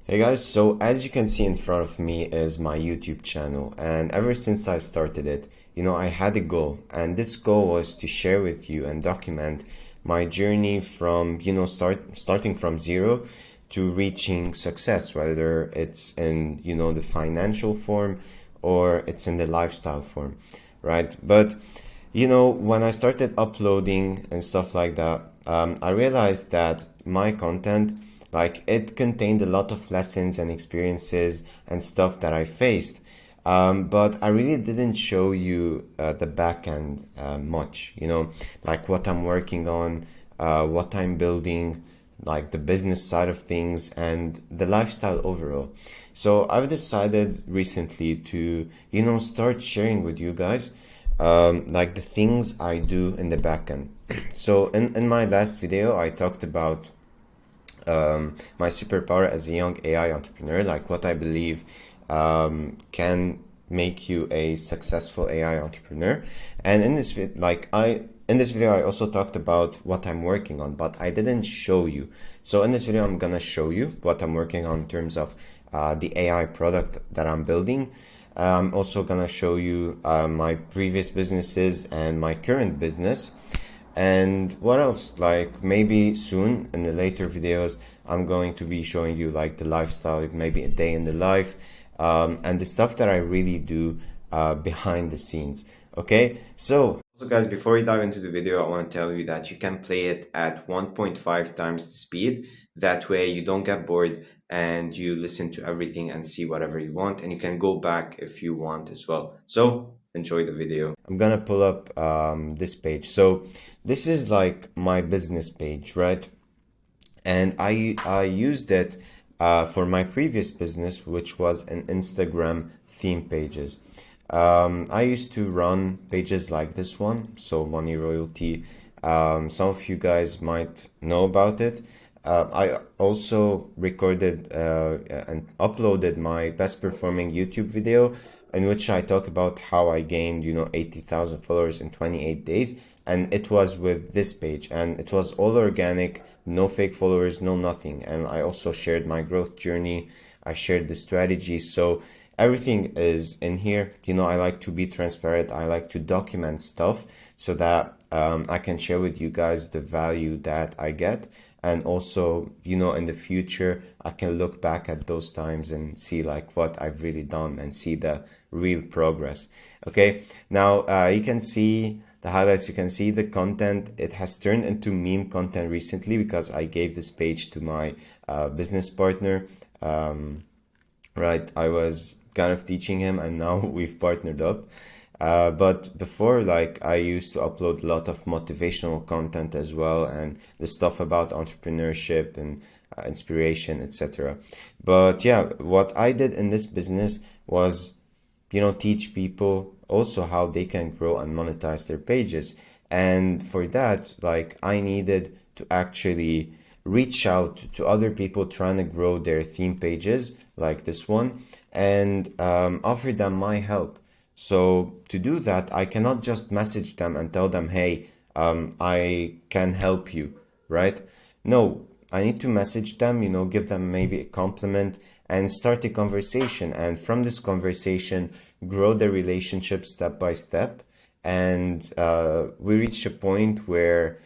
Hey guys, so as you can see in front of me is my YouTube channel, and ever since I started it, I had a goal, and this goal was to share with you and document my journey from, starting from zero to reaching success, whether it's in, the financial form or it's in the lifestyle form, right? But, when I started uploading and stuff like that, I realized that my content, like, it contained a lot of lessons and experiences and stuff that I faced. But I really didn't show you the back end much, like what I'm working on, what I'm building, like the business side of things and the lifestyle overall. So I've decided recently to, start sharing with you guys like the things I do in the back end. So in my last video, I talked about my superpower as a young AI entrepreneur, like what I believe can make you a successful AI entrepreneur. And in this video, I also talked about what I'm working on, but I didn't show you. So in this video, I'm gonna show you what I'm working on in terms of the AI product that I'm building. I'm also gonna show you my previous businesses and my current business. And what else? Like maybe soon in the later videos, I'm going to be showing you like the lifestyle, maybe a day in the life, and the stuff that I really do behind the scenes. Okay, so guys, before we dive into the video, I want to tell you that you can play it at 1.5 times the speed. That way you don't get bored and you listen to everything and see whatever you want, and you can go back if you want as well. So enjoy the video. I'm gonna pull up this page. So this is like my business page, right? And I used it for my previous business, which was an Instagram theme pages. I used to run pages like this one, so Money Royalty. Some of you guys might know about it. I also recorded and uploaded my best performing YouTube video in which I talk about how I gained, 80,000 followers in 28 days. And it was with this page, and it was all organic, no fake followers, no nothing. And I also shared my growth journey. I shared the strategy. So everything is in here. I like to be transparent. I like to document stuff so that I can share with you guys the value that I get. And also, in the future, I can look back at those times and see like what I've really done and see the real progress. Okay, now you can see the highlights, you can see the content. It has turned into meme content recently because I gave this page to my business partner. Right, I was kind of teaching him and now we've partnered up. But before, like, I used to upload a lot of motivational content as well, and the stuff about entrepreneurship and inspiration, etc. But yeah, what I did in this business was, teach people also how they can grow and monetize their pages. And for that, like, I needed to actually reach out to other people trying to grow their theme pages like this one and offer them my help. So to do that, I cannot just message them and tell them, hey, I can help you, right? No, I need to message them, give them maybe a compliment and start a conversation. And from this conversation, grow the relationship step by step. And we reached a point where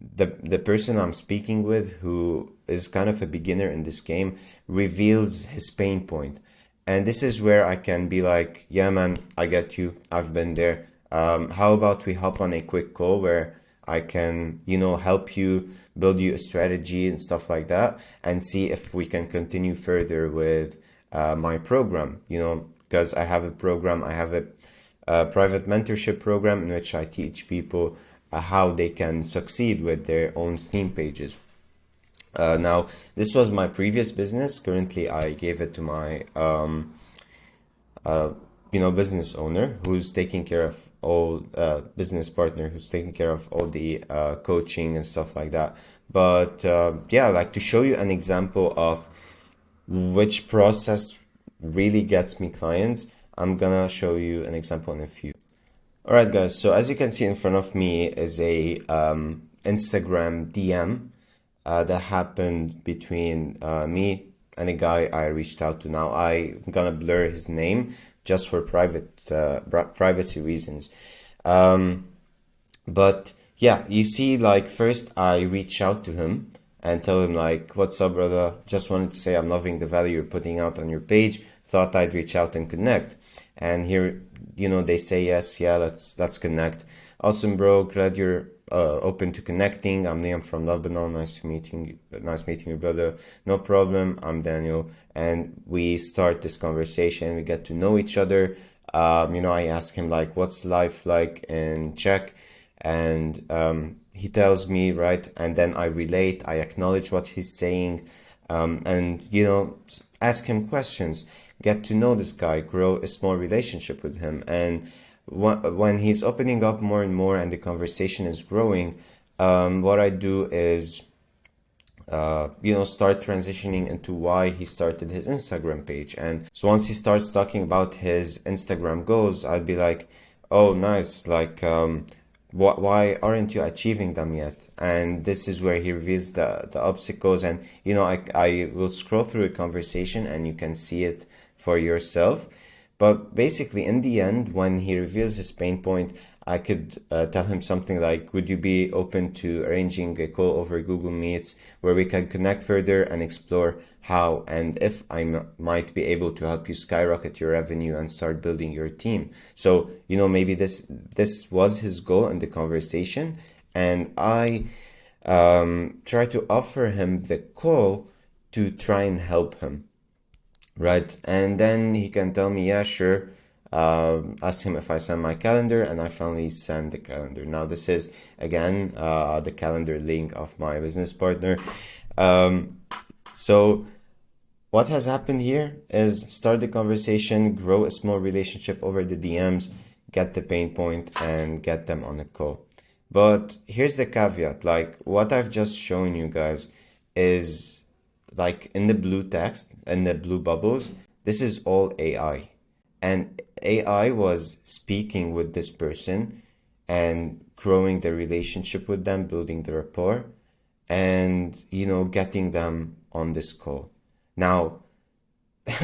the person I'm speaking with, who is kind of a beginner in this game, reveals his pain point. And this is where I can be like, yeah, man, I get you. I've been there. How about we hop on a quick call where I can, help you, build you a strategy and stuff like that, and see if we can continue further with my program, because I have a program, I have a private mentorship program in which I teach people how they can succeed with their own theme pages. Now, this was my previous business. Currently, I gave it to my, business owner who's taking care of all, business partner who's taking care of all the coaching and stuff like that. But yeah, like to show you an example of which process really gets me clients, I'm gonna show you an example in a few. All right, guys. So as you can see in front of me is a Instagram DM that happened between me any guy I reached out to. Now I'm gonna blur his name just for privacy reasons. Um, but yeah, you see, like first I reach out to him and tell him like, "What's up, brother? Just wanted to say I'm loving the value you're putting out on your page. Thought I'd reach out and connect." And here, they say yes, yeah, let's connect. Awesome, bro. Glad you're open to connecting. I'm Liam from Lebanon. Nice meeting you, brother. No problem. I'm Daniel, and we start this conversation. We get to know each other. I ask him like, "What's life like in Czech?" And he tells me, right, and then I relate, I acknowledge what he's saying, and ask him questions, get to know this guy, grow a small relationship with him. And when he's opening up more and more and the conversation is growing, what I do is start transitioning into why he started his Instagram page. And so once he starts talking about his Instagram goals, I'd be like, "Oh, nice. Like, why aren't you achieving them yet?" And this is where he reveals the obstacles. And, I will scroll through a conversation and you can see it for yourself. But basically, in the end, when he reveals his pain point, I could tell him something like, "Would you be open to arranging a call over Google Meets where we can connect further and explore how and if might be able to help you skyrocket your revenue and start building your team?" So, maybe this was his goal in the conversation, and I try to offer him the call to try and help him. Right. And then he can tell me, "Yeah, sure." Ask him if I send my calendar, and I finally send the calendar. Now, this is again the calendar link of my business partner. Um, so, what has happened here is start the conversation, grow a small relationship over the DMs, get the pain point, and get them on a call. But here's the caveat, like what I've just shown you guys is like in the blue text and the blue bubbles, this is all AI. And AI was speaking with this person and growing the relationship with them, building the rapport, and getting them on this call. Now,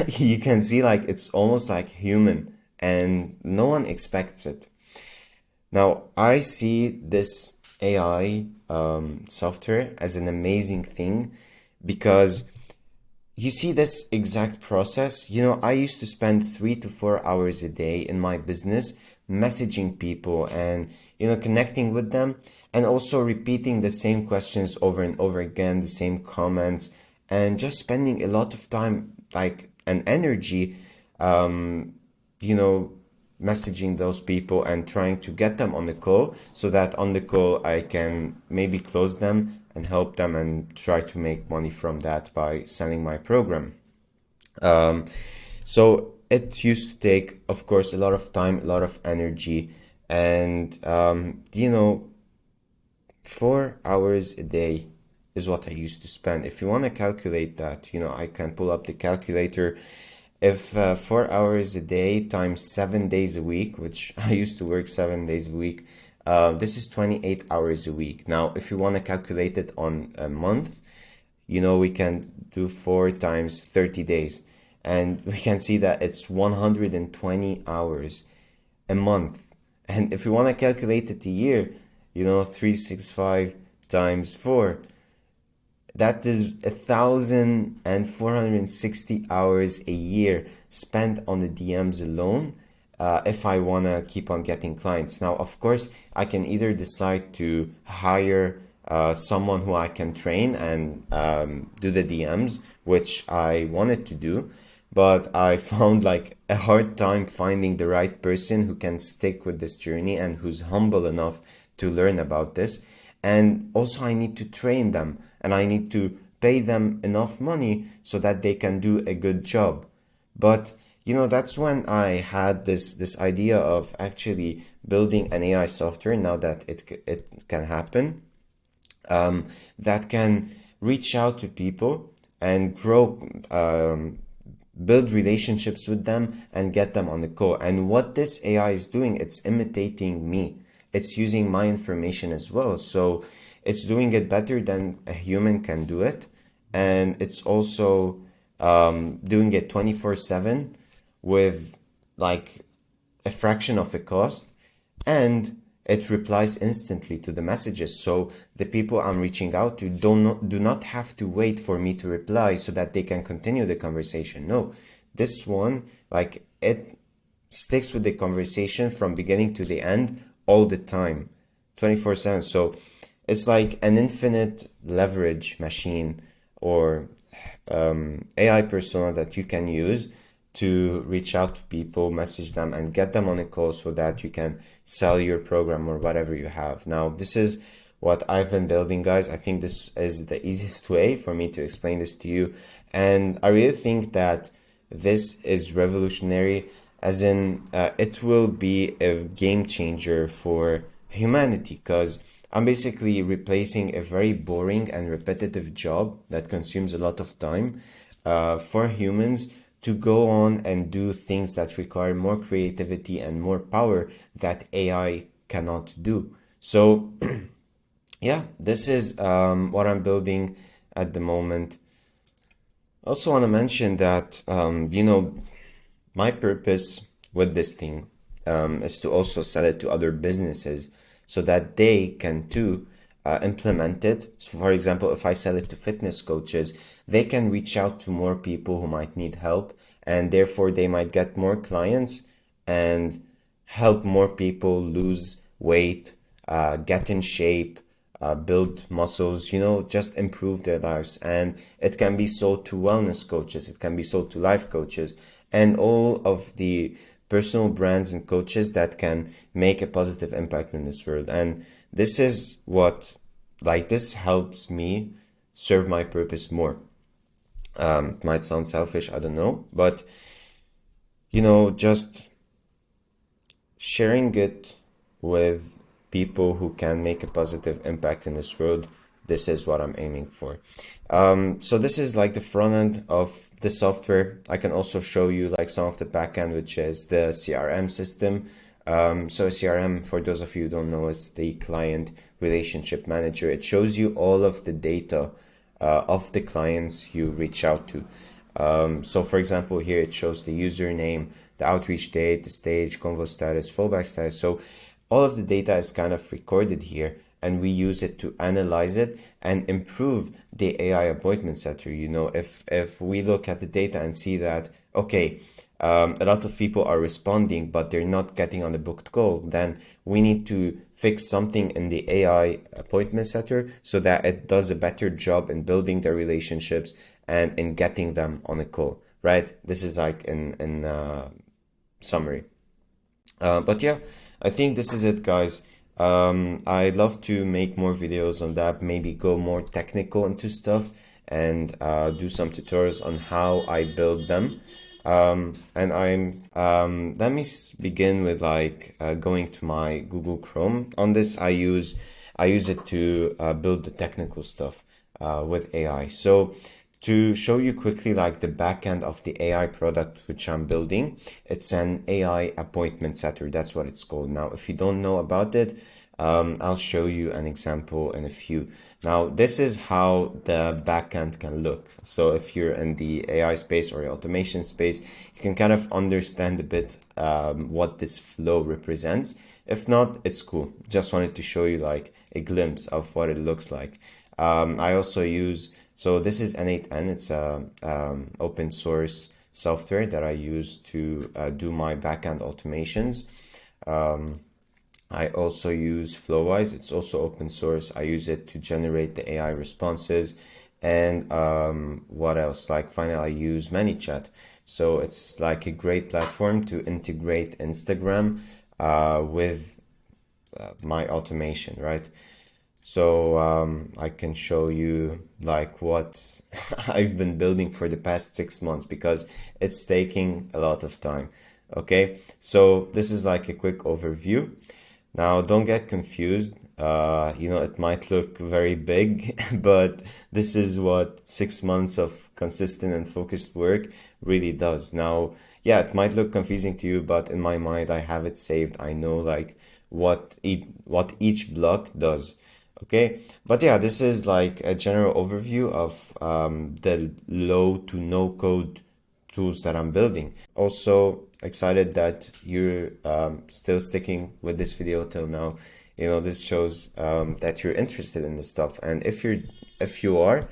you can see like it's almost like human and no one expects it. Now, I see this AI software as an amazing thing because you see this exact process. I used to spend 3 to 4 hours a day in my business messaging people and, connecting with them and also repeating the same questions over and over again, the same comments, and just spending a lot of time, like, and energy, you know, messaging those people and trying to get them on the call so that on the call I can maybe close them and help them and try to make money from that by selling my program. Um, so it used to take, of course, a lot of time, a lot of energy, and 4 hours a day is what I used to spend. If you want to calculate that, I can pull up the calculator. If 4 hours a day times 7 days a week, which I used to work 7 days a week, this is 28 hours a week. Now, if you want to calculate it on a month, we can do 4 times 30 days. And we can see that it's 120 hours a month. And if you want to calculate it a year, 365 times 4, that is 1,460 hours a year spent on the DMs alone, if I want to keep on getting clients. Now, of course, I can either decide to hire someone who I can train and do the DMs, which I wanted to do, but I found like a hard time finding the right person who can stick with this journey and who's humble enough to learn about this. And also I need to train them and I need to pay them enough money so that they can do a good job. But that's when I had this idea of actually building an AI software, now that it can happen, that can reach out to people and grow, build relationships with them and get them on the call. And what this AI is doing, it's imitating me. It's using my information as well. So it's doing it better than a human can do it. And it's also doing it 24/7 with like a fraction of the cost, and it replies instantly to the messages. So the people I'm reaching out to do not have to wait for me to reply so that they can continue the conversation. No, this one, like, it sticks with the conversation from beginning to the end all the time, 24/7. So it's like an infinite leverage machine, or AI persona that you can use to reach out to people, message them, and get them on a call so that you can sell your program or whatever you have. Now, this is what I've been building, guys. I think this is the easiest way for me to explain this to you. And I really think that this is revolutionary, as in, it will be a game changer for humanity, because I'm basically replacing a very boring and repetitive job that consumes a lot of time, for humans to go on and do things that require more creativity and more power that AI cannot do. So, yeah, this is what I'm building at the moment. Also want to mention that, my purpose with this thing, is to also sell it to other businesses so that they can too implement it. So, for example, if I sell it to fitness coaches, they can reach out to more people who might need help, and therefore they might get more clients and help more people lose weight, get in shape, build muscles, just improve their lives. And it can be sold to wellness coaches, it can be sold to life coaches, and all of the personal brands and coaches that can make a positive impact in this world. And this is what, like, this helps me serve my purpose more. It might sound selfish, I don't know, but just sharing it with people who can make a positive impact in this world, this is what I'm aiming for. So this is like the front end of the software. I can also show you like some of the backend, which is the CRM system. So CRM, for those of you who don't know, is the client relationship manager. It shows you all of the data of the clients you reach out to. So for example, here it shows the username, the outreach date, the stage, convo status, fallback status. So all of the data is kind of recorded here, and we use it to analyze it and improve the AI appointment setter. If we look at the data and see that, okay, a lot of people are responding, but they're not getting on the booked call, then we need to fix something in the AI appointment setter so that it does a better job in building their relationships and in getting them on a call, right? This is like in summary. But yeah, I think this is it, guys. I'd love to make more videos on that, maybe go more technical into stuff, and do some tutorials on how I build them. And let me begin with like going to my Google Chrome. On this, I use it to build the technical stuff with AI. So to show you quickly like the backend of the AI product which I'm building, it's an AI appointment setter. That's what it's called. Now, if you don't know about it, I'll show you an example in a few. Now, this is how the backend can look. So if you're in the AI space or the automation space, you can kind of understand a bit what this flow represents. If not, it's cool. Just wanted to show you like a glimpse of what it looks like. I also use, so this is N8N. It's a open source software that I use to do my backend automations. I also use Flowwise. It's also open source. I use it to generate the AI responses. And what else? Like finally, I use ManyChat. So it's like a great platform to integrate Instagram with my automation, right? So I can show you like what I've been building for the past 6 months, because it's taking a lot of time. Okay, so this is like a quick overview. Now, don't get confused. It might look very big, but this is what 6 months of consistent and focused work really does. Now, yeah, it might look confusing to you, but in my mind, I have it saved. I know like what each block does. Okay, but yeah, this is like a general overview of the low to no code tools that I'm building. Also excited that you're still sticking with this video till now. You know, this shows that you're interested in this stuff. And if you are,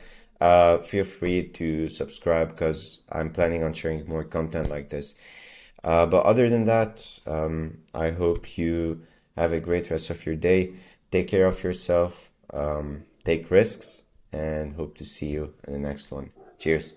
feel free to subscribe because I'm planning on sharing more content like this. But other than that, I hope you have a great rest of your day. Take care of yourself, take risks, and hope to see you in the next one. Cheers.